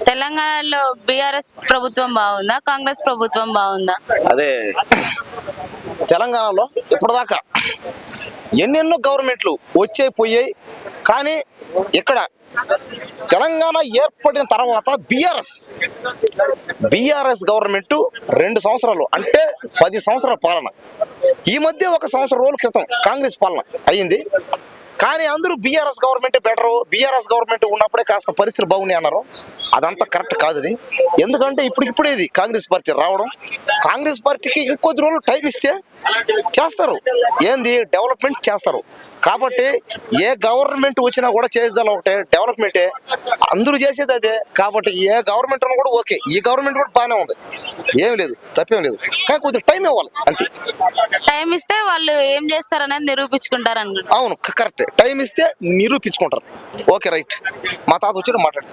తెలంగాణలో బీఆర్ఎస్ ప్రభుత్వం బాగుందా, కాంగ్రెస్ ప్రభుత్వం బాగుందా? అదే తెలంగాణలో ఇప్పటిదాకా ఎన్నెన్నో గవర్నమెంట్లు వచ్చాయి పోయాయి, కానీ ఇక్కడ తెలంగాణ ఏర్పడిన తర్వాత బీఆర్ఎస్ గవర్నమెంట్ 2 సంవత్సరాలు అంటే 10 సంవత్సరాల పాలన. ఈ మధ్య 1 సంవత్సరం రోజుల క్రితం కాంగ్రెస్ పాలన అయ్యింది. కానీ అందరూ BRS government better, BRS government ఉన్నప్పుడే కాస్త పరిస్థితులు బాగున్నాయి అన్నారు. అదంతా కరెక్ట్ కాదు. అది ఎందుకంటే ఇప్పుడే ఇది కాంగ్రెస్ పార్టీ రావడం. కాంగ్రెస్ పార్టీకి ఇంకొద్ది రోజులు టైం ఇస్తే చేస్తారు, ఏంది డెవలప్మెంట్ చేస్తారు. కాబట్టి ఏ గవర్నమెంట్ వచ్చినా కూడా చేసేదాన్ని ఒకటే డెవలప్మెంటే, అందరూ చేసేది అదే. కాబట్టి ఏ గవర్నమెంట్ ఉన్నా కూడా ఓకే, ఈ గవర్నమెంట్ కూడా బాగానే ఉంది, ఏం లేదు, తప్పేం లేదు. కానీ కొద్దిగా టైం ఇవ్వాలి అంతే. టైం ఇస్తే వాళ్ళు ఏం చేస్తారనేది నిరూపించుకుంటారు అనుకుంటా. అవును, కరెక్ట్. టైం ఇస్తే నిరూపించుకుంటారు. Okay, right. మా తాత వచ్చి మాట్లాడు.